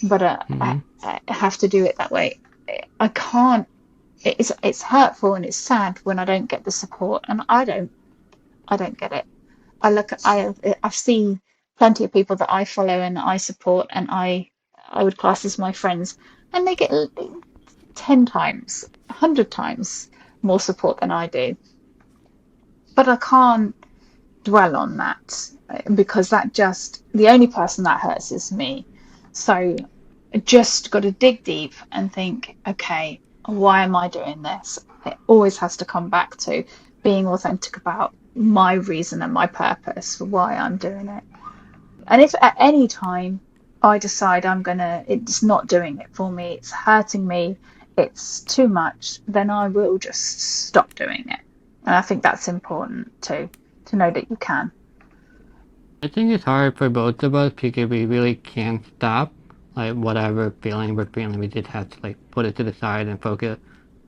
But Mm-hmm. I have to do it that way. I can't. It's hurtful and it's sad when I don't get the support, and I don't get it. I've seen plenty of people that I follow and I support and I would class as my friends, and they get 10 times, 100 times more support than I do. But I can't dwell on that because that just the only person that hurts is me. So I just got to dig deep and think, okay, why am I doing this? It always has to come back to being authentic about my reason and my purpose for why I'm doing it. And if at any time I decide it's not doing it for me, it's hurting me, it's too much, then I will just stop doing it. And I think that's important too, to know that you can. I think it's hard for both of us because we really can't stop like whatever feeling we're feeling. We just have to like put it to the side and focus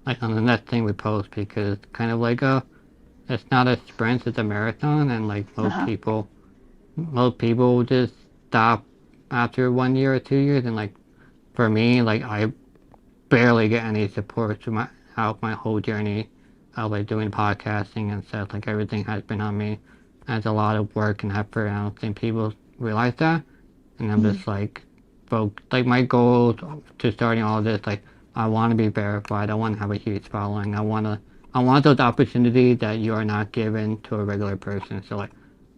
like on the next thing we post because kind of like it's not a sprint, it's a marathon, and like Uh-huh. most people just stop after 1 year or 2 years. And like for me, like I barely get any support throughout my whole journey of like doing podcasting and stuff. Like everything has been on me. It's a lot of work and effort. And I don't think people realize that. And I'm Mm. just like, like my goal to starting all this, like I want to be verified. I want to have a huge following. I want those opportunities that you are not given to a regular person. So like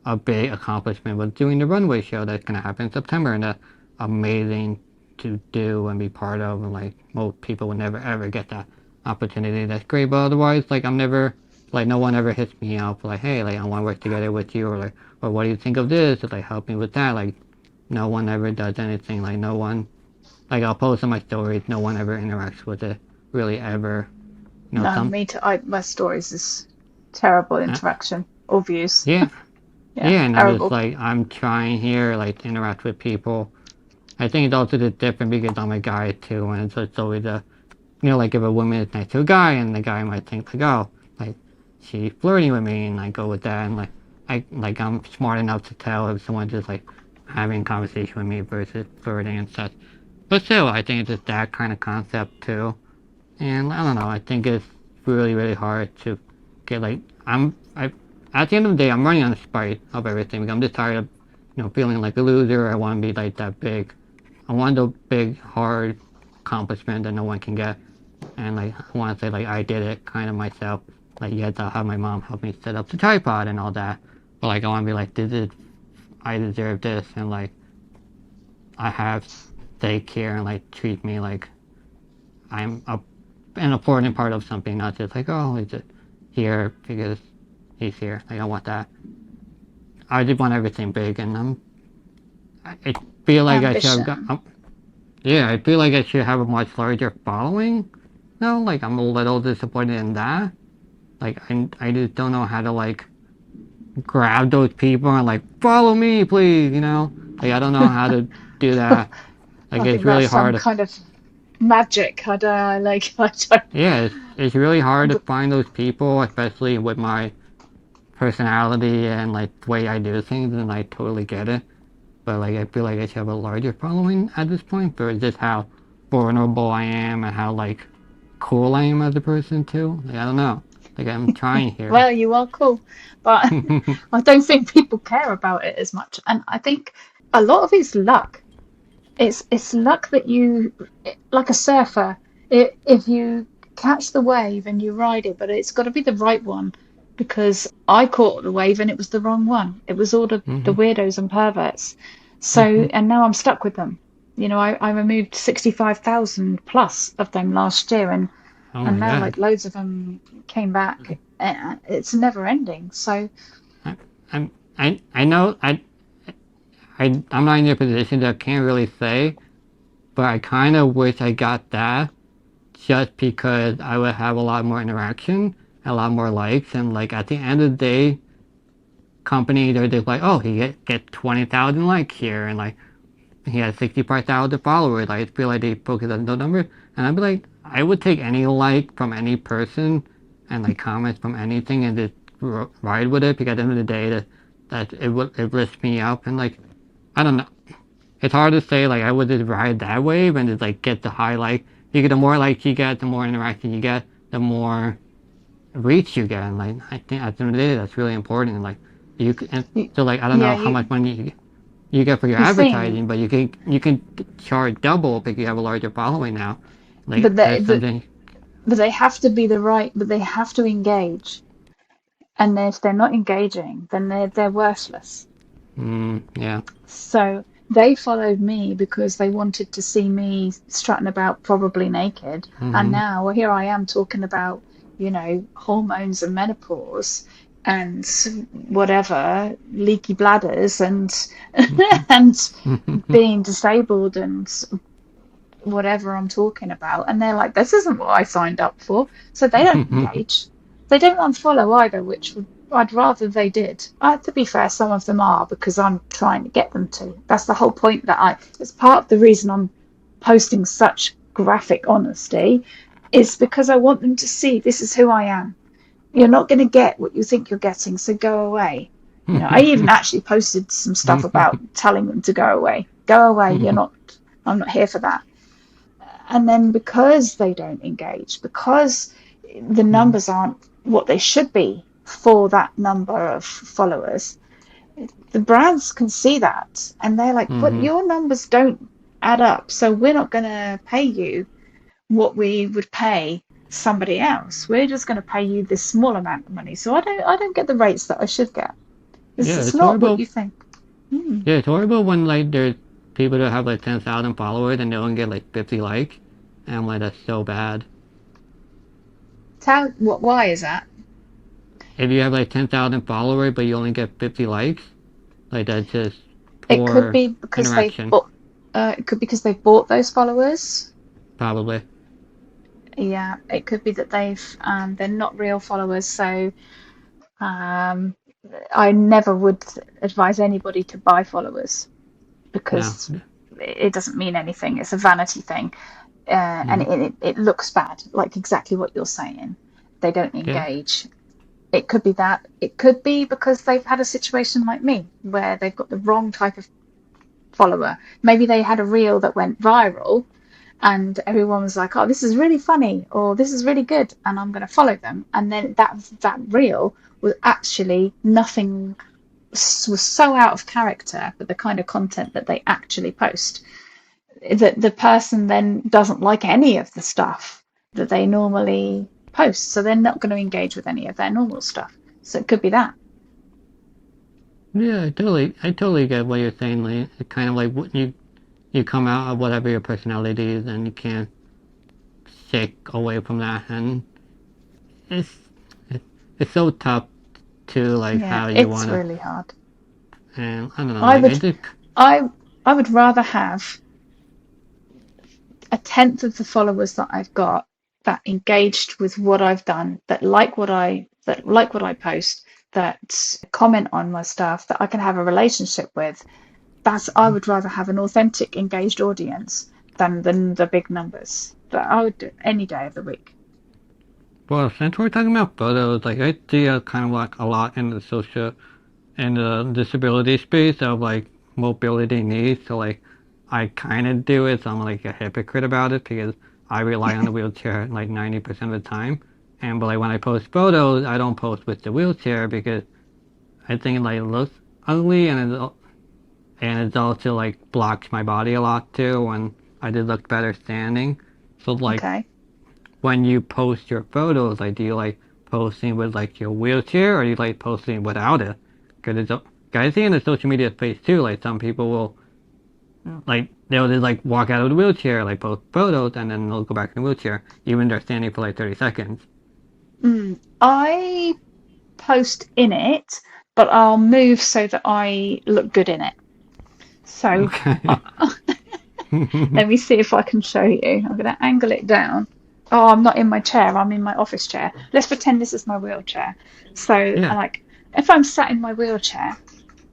a big accomplishment was doing the runway show that's gonna happen in September, and that's amazing to do and be part of. And like most people would never ever get that opportunity. That's great, but otherwise, like I'm never like no one ever hits me up like, hey, like I want to work together with you, or like, or what do you think of this? Or like help me with that. Like no one ever does anything. Like no one like I'll post on my stories. No one ever interacts with it really ever. No, Some me too. My stories is terrible interaction or views. yeah, Yeah, yeah, and I'm just terrible. like I'm trying here like to interact with people. I think it's also just different because I'm a guy too, and it's always a like if a woman is nice to a guy, and the guy might think like, oh, like she's flirting with me, and I go with that, and I'm smart enough to tell if someone's just like having a conversation with me versus flirting and such. But still, I think it's just that kind of concept too, and I don't know. I think it's really really hard to get like I at the end of the day I'm running on the spite of everything. Like, I'm just tired of feeling like a loser. I want to be like that big. I want a big hard accomplishment that no one can get, and like I want to say like I did it kind of myself. Like you had to have my mom help me set up the tripod and all that. but like I want to be like, this is I deserve this, and like I have they care and like treat me like I'm an important part of something, not just like, oh, he's just here because he's here. Like I want that. I just want everything big, and I feel like I should have got. Ambition. Yeah, I feel like I should have a much larger following. No, like I'm a little disappointed in that. Like I just don't know how to like grab those people and like follow me, please. Like I don't know how to do that. Like I it's think really that's some hard. kind of magic. I don't know, like I don't. Yeah, it's really hard to But, find those people, especially with my personality and like the way I do things, and I totally get it. But like I feel like I should have a larger following at this point, but it's just how vulnerable I am and how like cool I am as a person too. Like I don't know. Like I'm trying here. well, you are cool, but I don't think people care about it as much. And I think a lot of it's luck. It's luck that you, like a surfer, if you catch the wave and you ride it, but it's got to be the right one. Because I caught the wave and it was the wrong one. It was all the Hmm. weirdos and perverts. So, Hmm. and now I'm stuck with them. I removed 65,000 plus of them last year, Oh and my now like god. loads of them came back. It's never ending. So, I, I'm I know I'm not in your position that I can't really say, but I kind of wish I got that just because I would have a lot more interaction, a lot more likes, and like at the end of the day, companies are just like, oh, he get 20,000 likes here, and like he has 65,000 followers. I feel like they focus on those numbers, and I'd be like, I would take any like from any person, and like comments from anything, and just ride with it because at the end of the day, that it lifts me up, and like I don't know. It's hard to say like I would just ride that wave and just like get the high like you get the more likes you get, the more interaction you get, the more reach you get, and like I think at the end of the day that's really important. And like and you, so like I don't yeah, know how much money you get for your you think, advertising, but you can charge double because you have a larger following now. Like but that's something. they have to be the right, but they have to engage. And if they're not engaging, then they're worthless. Yeah. So they followed me because they wanted to see me strutting about probably naked. And Mm-hmm. now, well, here I am talking about, hormones and menopause and whatever, leaky bladders and and being disabled and whatever I'm talking about. And they're like, this isn't what I signed up for. So they don't engage. They don't unfollow either, which I'd rather they did. To be fair, some of them are because I'm trying to get them to. That's the whole point it's part of the reason I'm posting such graphic honesty is because I want them to see this is who I am. You're not going to get what you think you're getting, so go away. I even actually posted some stuff about telling them to go away. Go away. I'm not here for that. And then because they don't engage, because the numbers aren't what they should be for that number of followers, the brands can see that and they're like, but Mm-hmm. your numbers don't add up, so we're not going to pay you what we would pay somebody else. We're just going to pay you this small amount of money. So I don't get the rates that I should get. Yeah, It's it's not what you horrible. think. Hmm. Yeah, it's horrible when like there's people that have like 10,000 followers and they only get like 50 likes, and I'm like that's so bad. Why is that? If you have like 10,000 followers but you only get 50 likes, like that's just It could poor be because interaction, they've bought those followers. probably. Yeah, it could be that they're not real followers. So um, I never would advise anybody to buy followers No. because it doesn't mean anything. It's a vanity thing, and Mm-hmm. it looks bad, like exactly what you're saying. They don't Yeah. engage. It could be that. It could be because they've had a situation like me where they've got the wrong type of follower. Maybe they had a reel that went viral and everyone was like, "Oh, this is really funny," or "This is really good," and I'm going to follow them. And then that reel was actually nothing, was so out of character for the kind of content that they actually post that the person then doesn't like any of the stuff that they normally post, so they're not going to engage with any of their normal stuff. So it could be that. Yeah, I totally get what you're saying. Like, it's kind of like what you come out of whatever your personality is, and you can't shake away from that, and it's it's, it's so tough to like Yeah, how you it's wanna, really hard. and I don't know, I like I would, just I, I would rather have a tenth of the followers that I've got that engaged with what I've done, that like what I post, that comment on my stuff, that I can have a relationship with. That's I would rather have an authentic, engaged audience than the big numbers. That I would do any day of the week. well, since we're talking about photos, like I see kind of like a lot in the social and the disability space of like mobility needs. So like I kind of do it. So I'm like a hypocrite about it because I rely on the wheelchair like 90% of the time. And but like when I post photos, I don't post with the wheelchair because I think it like looks ugly and it's also like blocks my body a lot too. When I did look better standing. So like Okay. when you post your photos, like do you like posting with like your wheelchair or do you like posting without it? Because it's guys see in the social media space too. Like some people will like they'll just like walk out of the wheelchair, like post photos, and then they'll go back in the wheelchair, even they're standing for like 30 seconds. I post in it, but I'll move so that I look good in it. So Okay. uh, let me see if I can show you. I'm going to angle it down. Oh, I'm not in my chair. I'm in my office chair. Let's pretend this is my wheelchair. So, Yeah. like, if I'm sat in my wheelchair,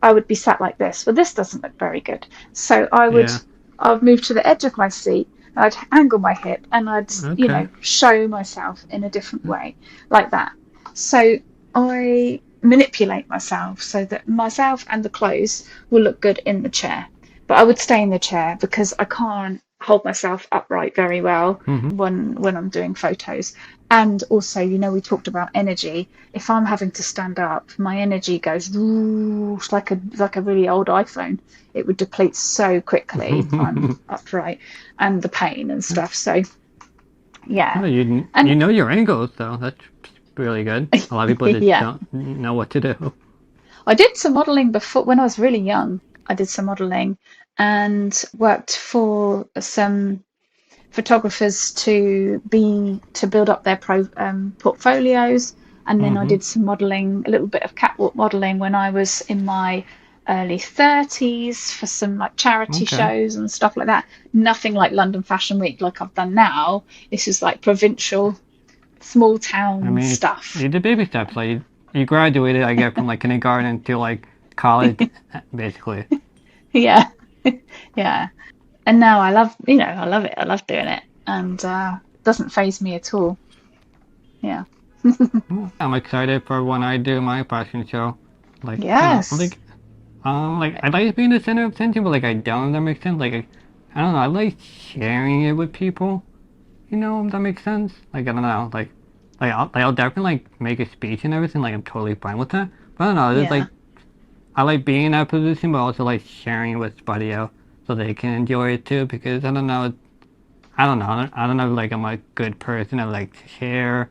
I would be sat like this. But this doesn't look very good. So Yeah. I would move to the edge of my seat. I'd angle my hip and I'd, Okay. show myself in a different way, like that. So I manipulate myself so that myself and the clothes will look good in the chair. But I would stay in the chair because I can't hold myself upright very well Hmm. when I'm doing photos. And also, we talked about energy. If I'm having to stand up, my energy goes like a really old iPhone. It would deplete so quickly if I'm upright, and the pain and stuff. So yeah, Oh, you and know your angles though. That's really good. A lot of people just yeah, don't know what to do. I did some modeling before when I was really young. I did some modeling and worked for some photographers to build up their portfolios, and then I Hmm. did some modeling, a little bit of catwalk modeling when I was in my early 30s for some like charity Okay. shows and stuff like that. Nothing like London Fashion Week like I've done now. This is like provincial, small I town mean, stuff. you did baby steps. Like you graduated, I get from like kindergarten to like college, basically. Yeah, yeah. And now I love it. I love doing it, and it doesn't phase me at all. Yeah. I'm excited for when I do my fashion show. Like Yes. like I like being the center of attention, but like I don't. If that makes sense. Like I don't know. I like sharing it with people. If that makes sense. Like I don't know. I'll definitely like make a speech and everything. Like I'm totally fine with that. But I don't know. It's Yeah. like I like being in that position, but also like sharing it with somebody else so they can enjoy it too. Because I don't know. I don't know. I don't know. Like I'm a good person. I like to share.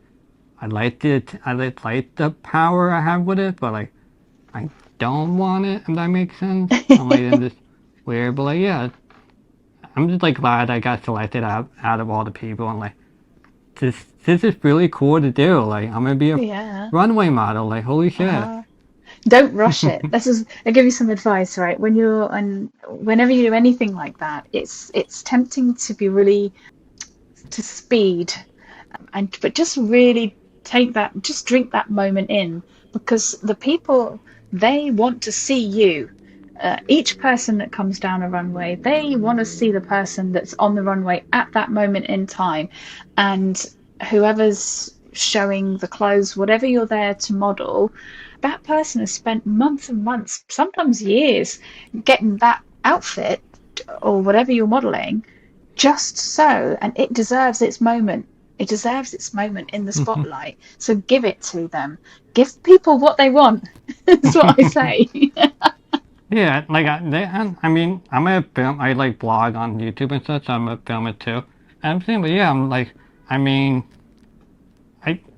I like it. Like the power I have with it, but like I don't want it. If that makes sense. I'm like in this weird, but like yeah, I'm just like glad I got selected out of all the people and like this is really cool to do. Like I'm gonna be a Yeah. runway model. Like holy shit. Uh, don't rush it. I'll give you some advice, right? Whenever you do anything like that, it's tempting to be really to speed, but just really just drink that moment in, because the people, they want to see you. Each person that comes down a runway, they want to see the person that's on the runway at that moment in time. And whoever's showing the clothes, whatever you're there to model, that person has spent months and months, sometimes years, getting that outfit or whatever you're modeling just so, and it deserves its moment. It deserves its moment in the spotlight. So give it to them. Give people what they want. That's what I say. Yeah, like I mean, I'm gonna film. I like blog on YouTube and such. So I'm gonna film it too. And I'm saying, but yeah, I'm like, I mean,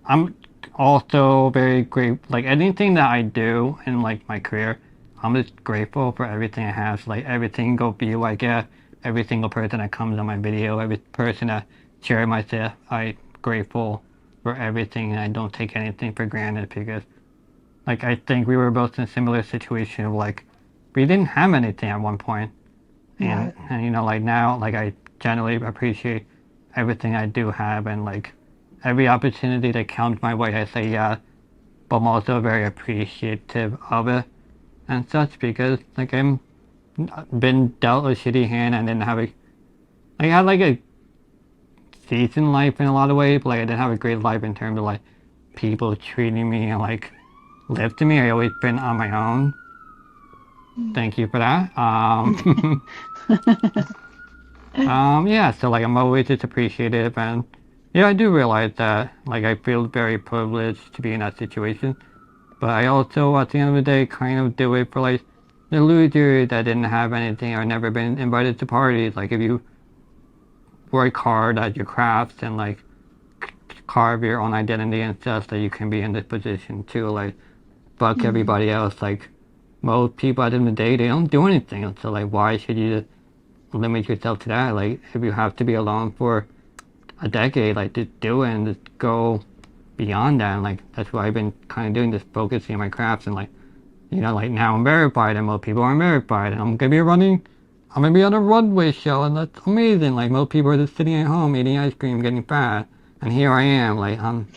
I'm also very great. Like anything that I do in like my career, I'm just grateful for everything I have. So, like every single view I get, every single person that comes on my video, every person that shares my stuff, I'm grateful for everything, and I don't take anything for granted because, like, I think we were both in a similar situation of like we didn't have anything at one point, No. and you know, like now, like I generally appreciate everything I do have, and like every opportunity that comes my way, I say yeah, but I'm also very appreciative of it and such because like I'm been dealt a shitty hand and didn't have a I had like a decent life in a lot of ways, but like I didn't have a great life in terms of like people treating me and like lifting me. I always been on my own. Thank you for that. Yeah, so like I'm always just appreciative and yeah, I do realize that like I feel very privileged to be in that situation. But I also at the end of the day kind of do it for like the loser that didn't have anything or never been invited to parties. Like if you work hard at your craft and like carve your own identity and stuff that you can be in this position too. Like fuck Mm. everybody else. Like most people at the end of the day they don't do anything. So like why should you just limit yourself to that? Like if you have to be alone for a decade, like just do it and just go beyond that. And like that's why I've been kind of doing this, focusing on my crafts and like you know like now I'm verified and most people aren't verified and I'm gonna be on a runway show and that's amazing. Like most people are just sitting at home eating ice cream, getting fat, and here I am. Like I'm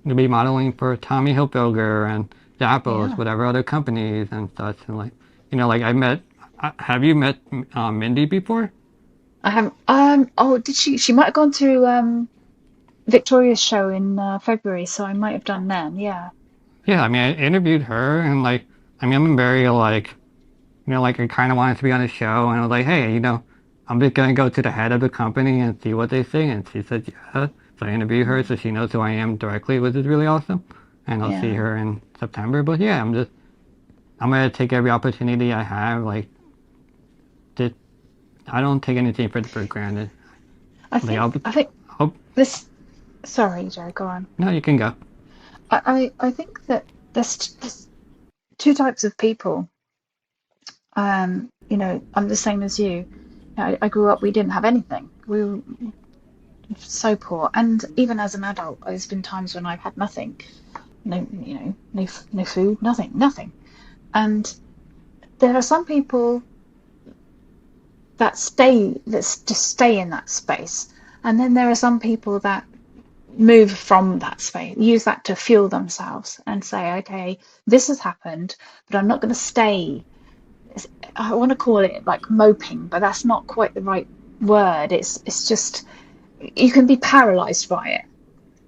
gonna be modeling for Tommy Hilfiger and Zappos, Yeah. whatever other companies and such. And like you know, like I met. Have you met Mindy before? I haven't. Oh, did she? She might have gone to Victoria's show in February, so I might have done then. Yeah. Yeah, I mean, I interviewed her, and like, I mean, I'm very like, you know, like I kind of wanted to be on a show, and I was like, hey, you know, I'm just gonna go to the head of the company and see what they say, and she said, yeah. So I interviewed her, Mm. so she knows who I am directly, which is really awesome. And I'll see Yeah. her in September. But yeah, I'm gonna take every opportunity I have. Like, just, I don't take anything for granted. I Like, think. I think I'll, this. Sorry, Joe. Go on. no, you can go. I think that there's two types of people. I'm the same as you. I grew up. We didn't have anything. We were so poor, and even as an adult, there's been times when I've had nothing. No, no food, nothing. And there are some people that just stay in that space, and then there are some people that move from that space, use that to fuel themselves, and say, okay, this has happened, but I'm not going to stay. I want to call it like moping, but that's not quite the right word. It's just you can be paralyzed by it.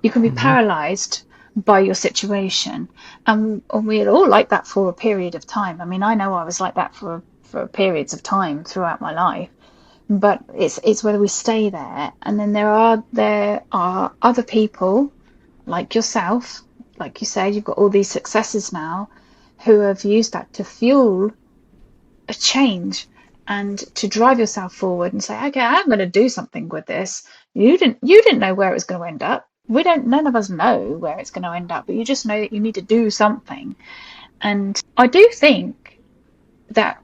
You can be Hmm. paralyzed by your situation, and we're all like that for a period of time. I mean, I know I was like that for periods of time throughout my life, but it's whether we stay there. And then there are other people like yourself, like you said, you've got all these successes now, who have used that to fuel a change and to drive yourself forward and say, okay, I'm going to do something with this. You didn't know where it was going to end up. We don't None of us know where it's going to end up, but you just know that you need to do something. And I do think that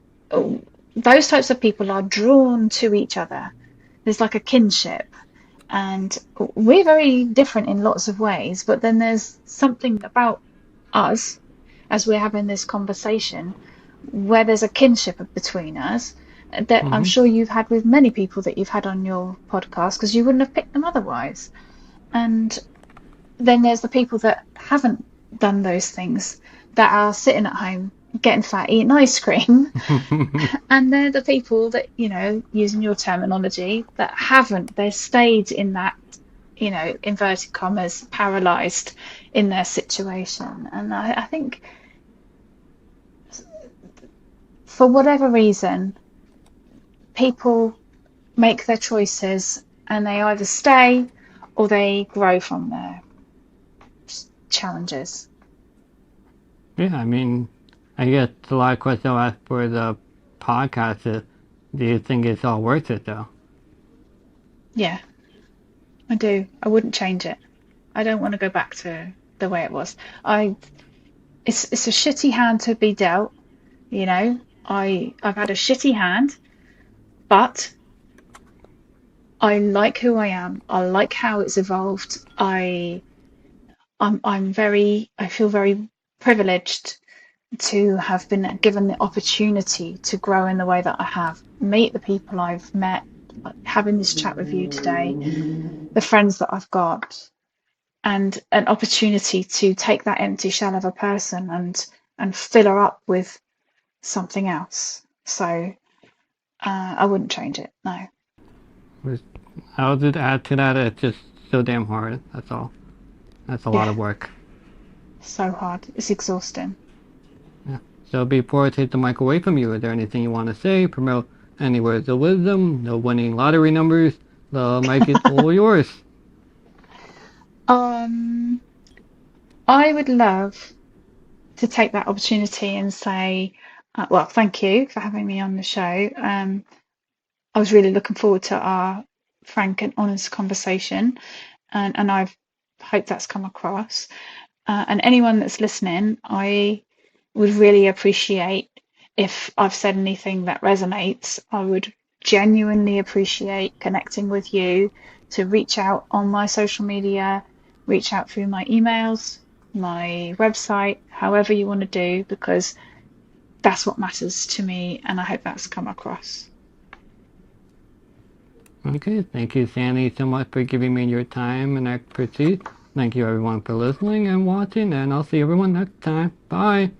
those types of people are drawn to each other. There's like a kinship, and we're very different in lots of ways, but then there's something about us as we're having this conversation where there's a kinship between us that I'm Hmm. sure you've had with many people that you've had on your podcast, because you wouldn't have picked them otherwise. And then there's the people that haven't done those things, that are sitting at home getting fat, eating ice cream. And they're the people that, using your terminology, that haven't, they stayed in that, inverted commas, paralyzed in their situation. And I think for whatever reason, people make their choices and they either stay or they grow from their challenges. Yeah, I mean, I guess a lot of questions I'll ask for the podcast is, do you think it's all worth it though? Yeah, I do. I wouldn't change it. I don't want to go back to the way it was. I It's a shitty hand to be dealt, You know, I've had a shitty hand, but I like who I am. I like how it's evolved. I feel very privileged to have been given the opportunity to grow in the way that I have, meet the people I've met, like having this chat with you today, the friends that I've got, and an opportunity to take that empty shell of a person and fill her up with something else. So I wouldn't change it. No. I'll just add to that. It's just so damn hard. That's all. That's a lot Yeah, of work. so hard. It's exhausting. Yeah. So before I take the mic away from you, is there anything you want to say? Promote any words of wisdom? No winning lottery numbers? The mic is all yours. Um, I would love to take that opportunity and say, well, thank you for having me on the show. I was really looking forward to our frank and honest conversation, and I've hope that's come across. And anyone that's listening, I would really appreciate if I've said anything that resonates. I would genuinely appreciate connecting with you, to reach out on my social media, reach out through my emails, my website, however you want to do, because that's what matters to me, and I hope that's come across. Okay, thank you, Sandie, so much for giving me your time and expertise. Thank you, everyone, for listening and watching, and I'll see everyone next time. Bye.